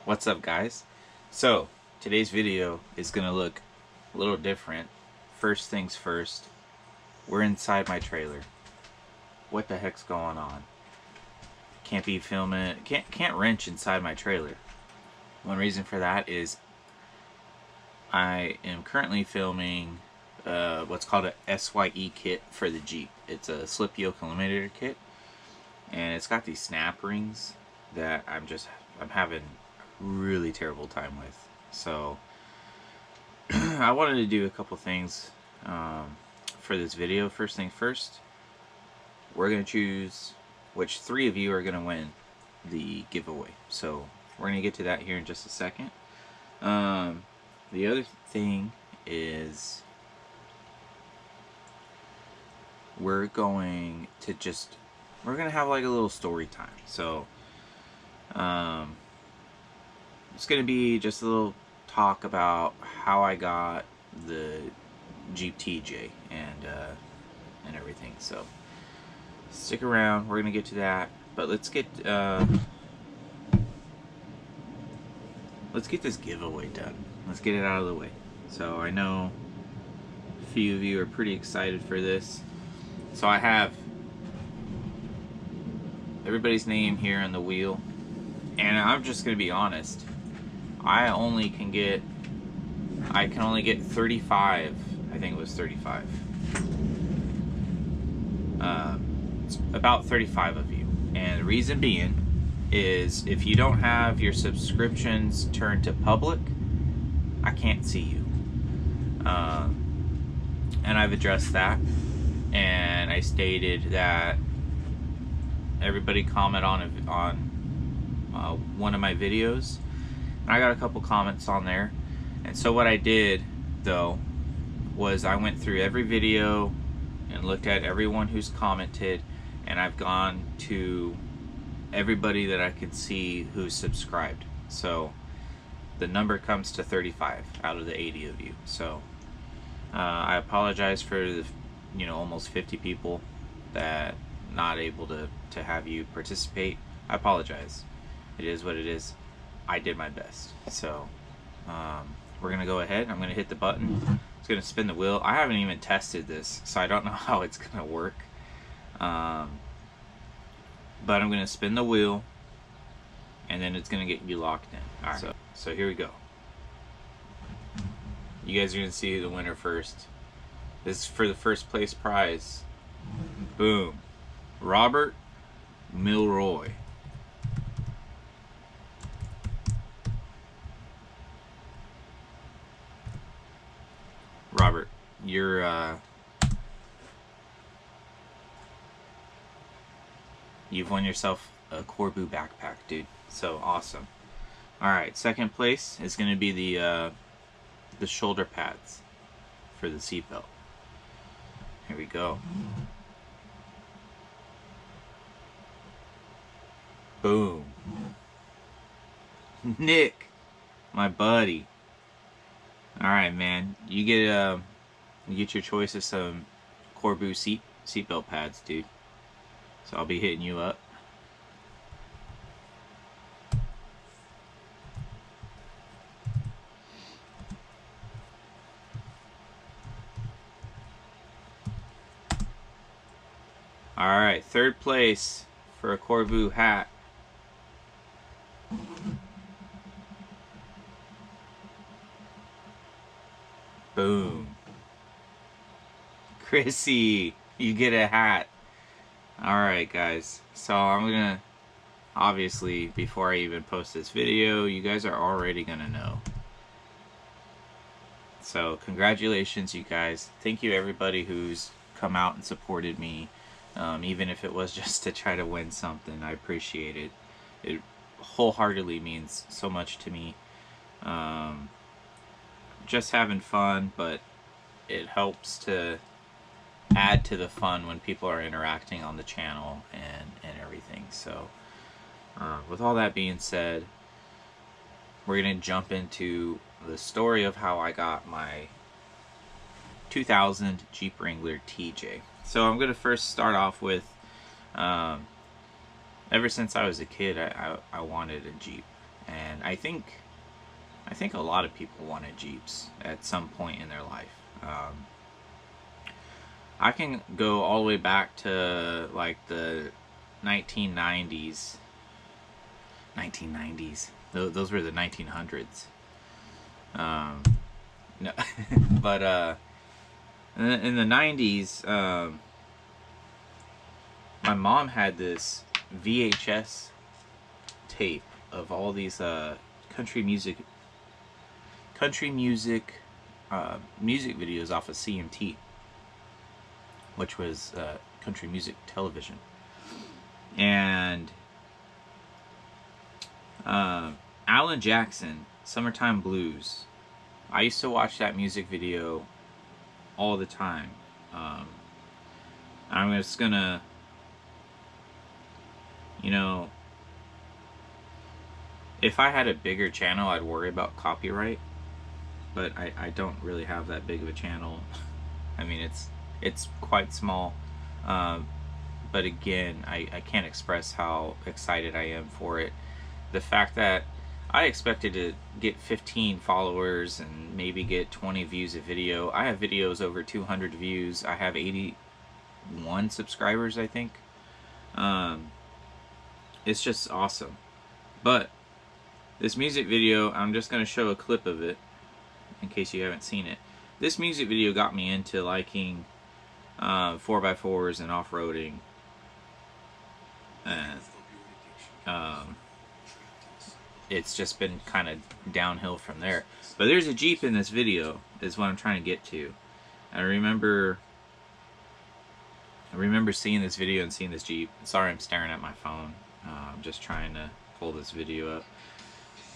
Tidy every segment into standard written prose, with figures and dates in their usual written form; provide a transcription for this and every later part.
What's up, guys? So today's video is gonna look a little different. First things first, we're inside my trailer. What the heck's going on? Can't be filming, can't wrench inside my trailer. One reason for that is I am currently filming what's called a SYE kit for the Jeep. It's a slip yoke eliminator kit, and it's got these snap rings that I'm having a really terrible time with. So I wanted to do a couple things for this video. First thing first, we're gonna choose which 3 of you are gonna win the giveaway. So we're gonna get to that here in just a second. The other thing is we're gonna have like a little story time. So it's gonna be just a little talk about how I got the Jeep TJ and everything. So stick around, we're gonna get to that, but let's get this giveaway done. Let's get it out of the way. So I know a few of you are pretty excited for this. So I have everybody's name here on the wheel, and I'm just gonna be honest. I can only get 35. I think it was 35. It's about 35 of you, and the reason being is if you don't have your subscriptions turned to public, I can't see you. And I've addressed that, and I stated that everybody comment on one of my videos, and I got a couple comments on there. And so what I did though was I went through every video and looked at everyone who's commented, and I've gone to everybody that I could see who's subscribed. So the number comes to 35 out of the 80 of you. So I apologize for the almost 50 people that not able to have you participate. I apologize. It is what it is. I did my best. So we're gonna go ahead. I'm gonna hit the button. It's gonna spin the wheel. I haven't even tested this, so I don't know how it's gonna work. But I'm gonna spin the wheel, and then it's gonna get you locked in. All right. So here we go. You guys are gonna see the winner first. This is for the first place prize. Boom. Robert Milroy. Robert, you've won yourself a Corbu backpack, dude. So awesome. All right, second place is going to be the shoulder pads for the seatbelt. Here we go. Boom. Nick, my buddy. All right, man. You get your choice of some Corbu seatbelt pads, dude. So I'll be hitting you up. All right, third place for a Corbu hat. Boom. Chrissy, you get a hat. Alright, guys. So I'm gonna, obviously, before I even post this video, you guys are already gonna know. So congratulations, you guys. Thank you everybody who's come out and supported me. Even if it was just to try to win something, I appreciate it. It wholeheartedly means so much to me. Just having fun, but it helps to add to the fun when people are interacting on the channel and everything. So with all that being said, we're gonna jump into the story of how I got my 2000 Jeep Wrangler TJ. So I'm gonna first start off with ever since I was a kid, I wanted a Jeep, and I think a lot of people wanted Jeeps at some point in their life. I can go all the way back to like the 1990s. 1990s. Those were the 1900s. No, but in the 90s, my mom had this VHS tape of all these country music music videos off of CMT, which was country music television. And Alan Jackson, Summertime Blues. I used to watch that music video all the time. I'm just gonna, you know, if I had a bigger channel, I'd worry about copyright. But I don't really have that big of a channel. I mean, it's quite small. But again, I can't express how excited I am for it. The fact that I expected to get 15 followers and maybe get 20 views a video. I have videos over 200 views. I have 81 subscribers, I think. It's just awesome. But this music video, I'm just going to show a clip of it in case you haven't seen it. This music video got me into liking 4x4s and off-roading. And it's just been kind of downhill from there. But there's a Jeep in this video, is what I'm trying to get to. And I remember seeing this video and seeing this Jeep. Sorry, I'm staring at my phone. I'm just trying to pull this video up.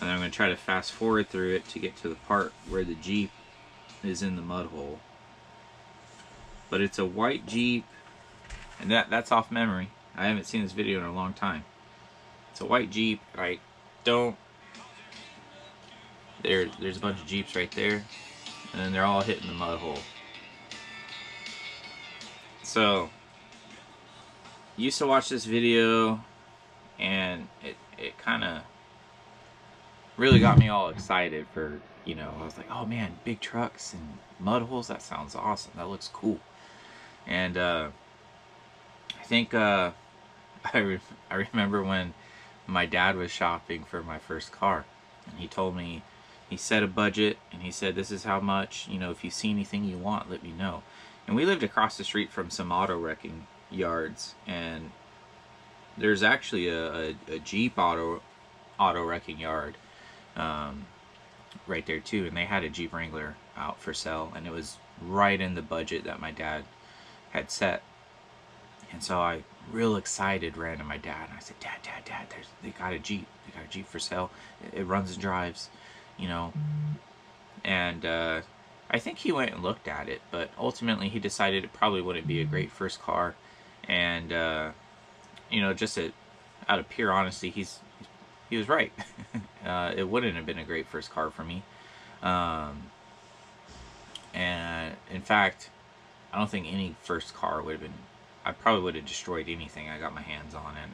And I'm going to try to fast forward through it to get to the part where the Jeep is in the mud hole. But it's a white Jeep, and that's off memory. I haven't seen this video in a long time. It's a white Jeep. There's a bunch of Jeeps right there, and then they're all hitting the mud hole. So, used to watch this video, and it kind of really got me all excited for, you know, I was like, oh man, big trucks and mud holes, that sounds awesome, that looks cool. And I think I remember when my dad was shopping for my first car, and he told me, he set a budget, and he said, this is how much, you know, if you see anything you want, let me know. And we lived across the street from some auto wrecking yards, and there's actually a Jeep auto wrecking yard right there too, and they had a Jeep Wrangler out for sale, and it was right in the budget that my dad had set. And so I, real excited, ran to my dad and I said, Dad, they got a Jeep for sale. It runs and drives, you know. And I think he went and looked at it, but ultimately he decided it probably wouldn't be a great first car. And you know, just out of pure honesty, he was right. It wouldn't have been a great first car for me. And in fact, I don't think any first car would have been, I probably would have destroyed anything I got my hands on. And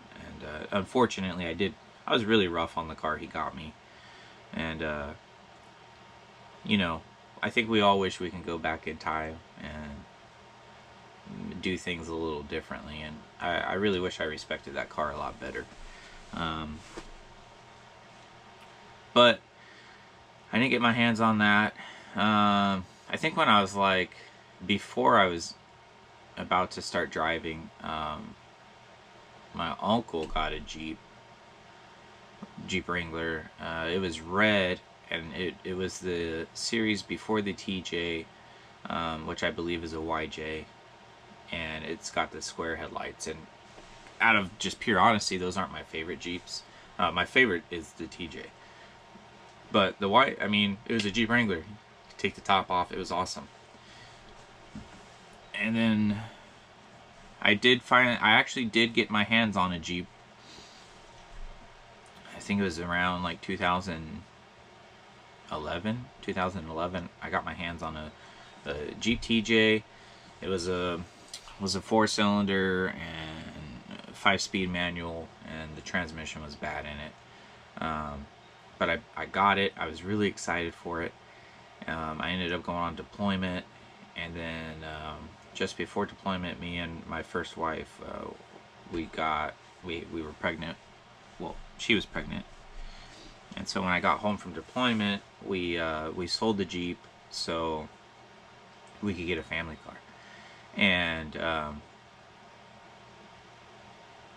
unfortunately I was really rough on the car he got me. And you know, I think we all wish we can go back in time and do things a little differently. And I really wish I respected that car a lot better. But I didn't get my hands on that. I think when I was like, before I was about to start driving, my uncle got a Jeep Wrangler. It was red, and it was the series before the TJ, which I believe is a YJ, and it's got the square headlights. And out of just pure honesty, those aren't my favorite Jeeps. My favorite is the TJ. But the white, I mean, it was a Jeep Wrangler. Take the top off, it was awesome. And then I actually did get my hands on a Jeep. I think it was around like 2011. I got my hands on a Jeep TJ. It was a 4-cylinder and 5-speed manual, and the transmission was bad in it. but I got it. I was really excited for it. I ended up going on deployment, and then just before deployment, me and my first wife, we were pregnant. Well, she was pregnant, and so when I got home from deployment, we sold the Jeep so we could get a family car. And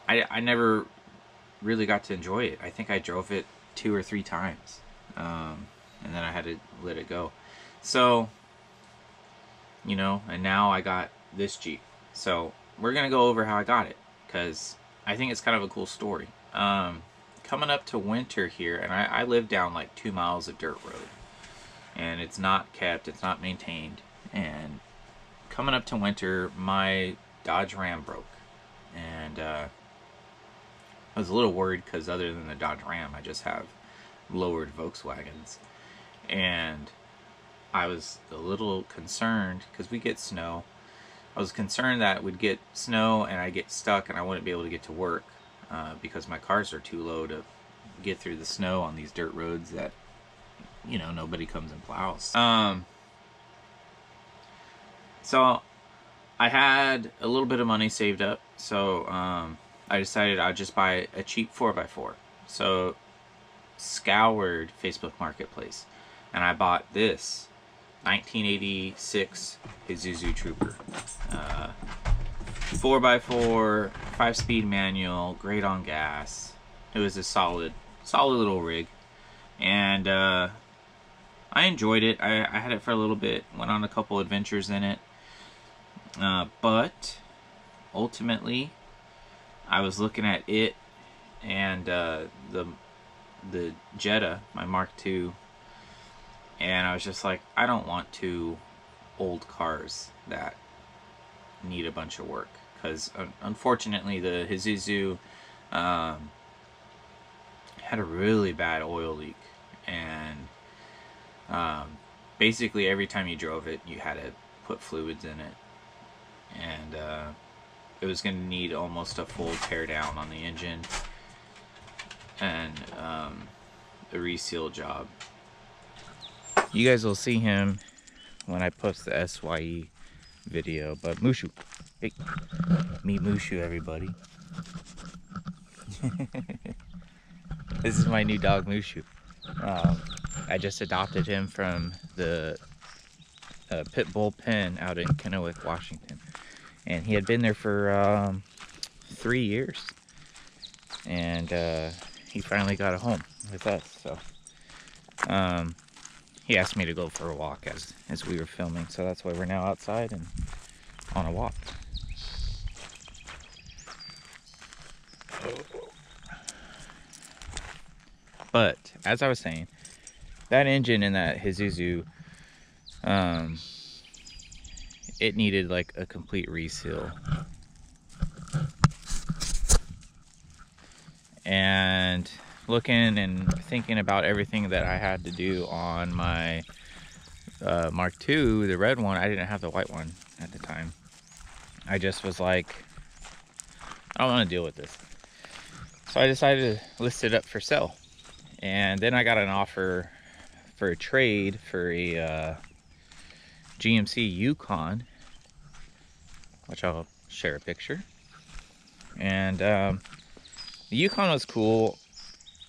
I never really got to enjoy it. I think I drove it 2 or 3 times, and then I had to let it go. So, you know, and now I got this Jeep. So we're gonna go over how I got it, because I think it's kind of a cool story. Coming up to winter here, and I live down like 2 miles of dirt road, and it's not kept, it's not maintained. And coming up to winter, my Dodge Ram broke, and I was a little worried because other than the Dodge Ram, I just have lowered Volkswagens, and I was a little concerned because we get snow. I was concerned that we'd get snow and I'd get stuck and I wouldn't be able to get to work because my cars are too low to get through the snow on these dirt roads that, you know, nobody comes and plows. So I had a little bit of money saved up, so I decided I'd just buy a cheap 4x4. So scoured Facebook Marketplace, and I bought this 1986 Isuzu Trooper. 4x4, 5-speed manual, great on gas. It was a solid little rig, and I enjoyed it. I had it for a little bit, went on a couple adventures in it, but ultimately I was looking at it and the Jetta, my Mark II, and I was just like, I don't want 2 old cars that need a bunch of work, because unfortunately the Isuzu had a really bad oil leak, and basically every time you drove it you had to put fluids in it, and it was going to need almost a full tear down on the engine and a reseal job. You guys will see him when I post the SYE video, but Mooshoo, hey, meet Mooshoo, everybody. This is my new dog, Mooshoo. I just adopted him from the pit bull pen out in Kennewick, Washington, and he had been there for 3 years, and he finally got a home with us. So he asked me to go for a walk as we were filming, so that's why we're now outside and on a walk. But as I was saying, that engine in that Isuzu, it needed like a complete reseal. And looking and thinking about everything that I had to do on my Mark II, the red one, I didn't have the white one at the time. I just was like, I don't want to deal with this. So I decided to list it up for sale. And then I got an offer for a trade for a GMC Yukon, which I'll share a picture. And the Yukon was cool.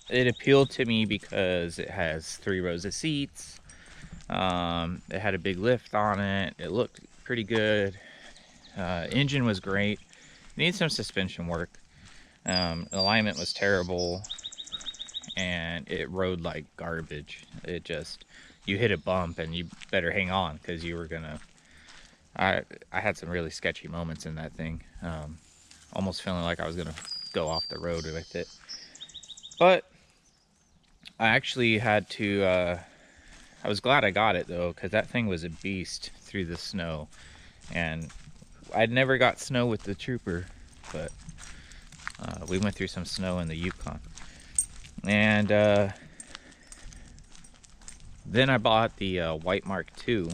It appealed to me because it has 3 rows of seats. It had a big lift on it. It looked pretty good. Engine was great. Needed some suspension work. Alignment was terrible, and it rode like garbage. It just, you hit a bump and you better hang on, because you were gonna, I had some really sketchy moments in that thing. Almost feeling like I was gonna go off the road with it. But I actually had to, I was glad I got it though, because that thing was a beast through the snow. And I'd never got snow with the Trooper, but we went through some snow in the Yukon. And then I bought the white Mark II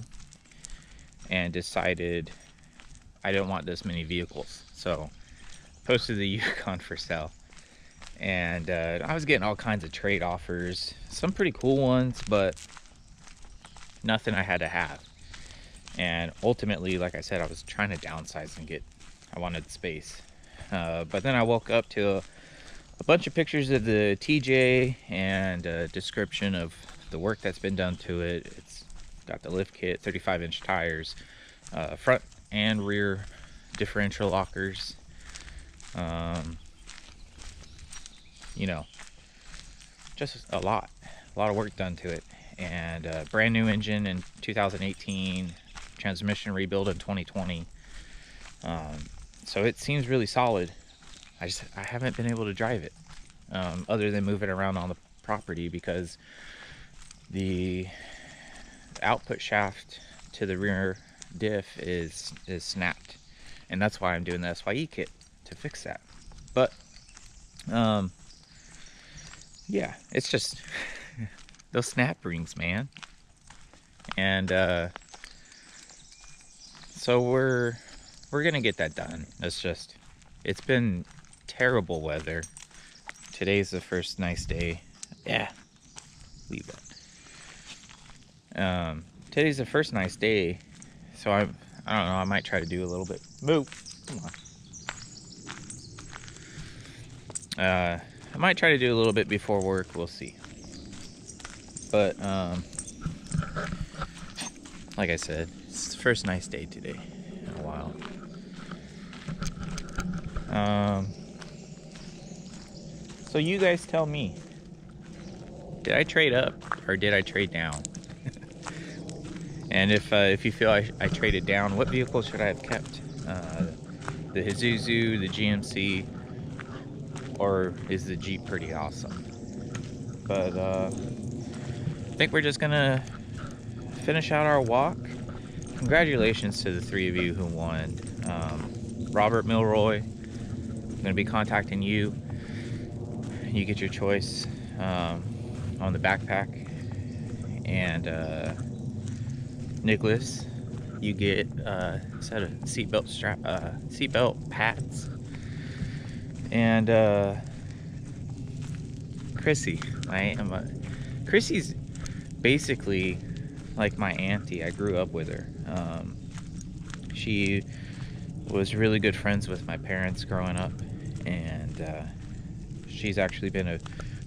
and decided I didn't want this many vehicles. So posted the Yukon for sale. And I was getting all kinds of trade offers, some pretty cool ones, but nothing I had to have. And ultimately, like I said, I was trying to downsize and I wanted space. But then I woke up to a bunch of pictures of the TJ and a description of the work that's been done to it. It's got the lift kit, 35-inch tires, front and rear differential lockers. You know, just a lot of work done to it. And brand new engine in 2018, transmission rebuild in 2020. So it seems really solid. I haven't been able to drive it, other than moving around on the property, because the output shaft to the rear diff is snapped, and that's why I'm doing the SYE kit to fix that. But yeah, it's just those snap rings, man. And so we're gonna get that done. It's been terrible weather. Today's the first nice day. Yeah, leave that. Today's the first nice day, so I don't know, I might try to do a little bit. Move, come on. I might try to do a little bit before work, we'll see. But like I said, it's the first nice day today in a while. So you guys tell me, did I trade up or did I trade down? And if you feel I traded down, what vehicle should I have kept? The Isuzu, the GMC, or is the Jeep pretty awesome? But I think we're just gonna finish out our walk. Congratulations to the 3 of you who won. Robert Milroy, I'm gonna be contacting you. You get your choice on the backpack. And Nicholas, you get a set of seatbelt pads. And Chrissy, Chrissy's basically like my auntie. I grew up with her. She was really good friends with my parents growing up, and she's actually been a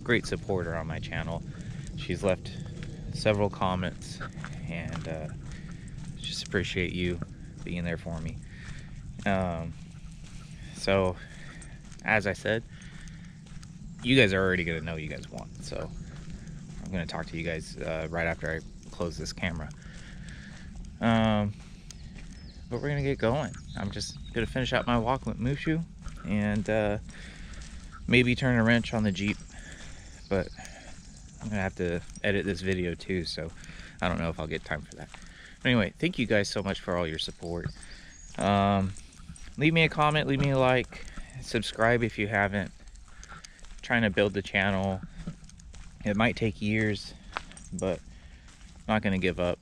great supporter on my channel. She's left several comments, and just appreciate you being there for me. So as I said, you guys are already gonna know you guys won, so I'm gonna talk to you guys right after I close this camera. But we're gonna get going. I'm just gonna finish out my walk with Mooshoo, and maybe turn a wrench on the Jeep, but I'm gonna have to edit this video too, so I don't know if I'll get time for that. But anyway, thank you guys so much for all your support. Leave me a comment, leave me a like, subscribe if you haven't. I'm trying to build the channel. It might take years, but I'm not gonna give up.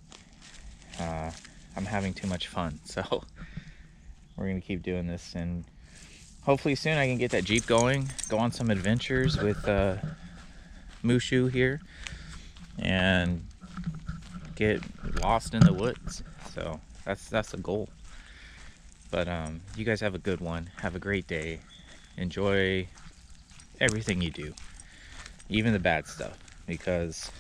I'm having too much fun, so we're gonna keep doing this, and hopefully soon I can get that Jeep going, go on some adventures with Mooshoo here, and get lost in the woods. So that's the goal. But you guys have a good one. Have a great day. Enjoy everything you do, even the bad stuff, because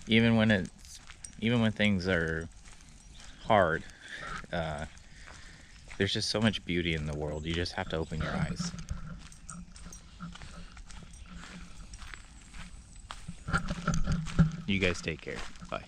even when things are hard, there's just so much beauty in the world. You just have to open your eyes. You guys take care. Bye.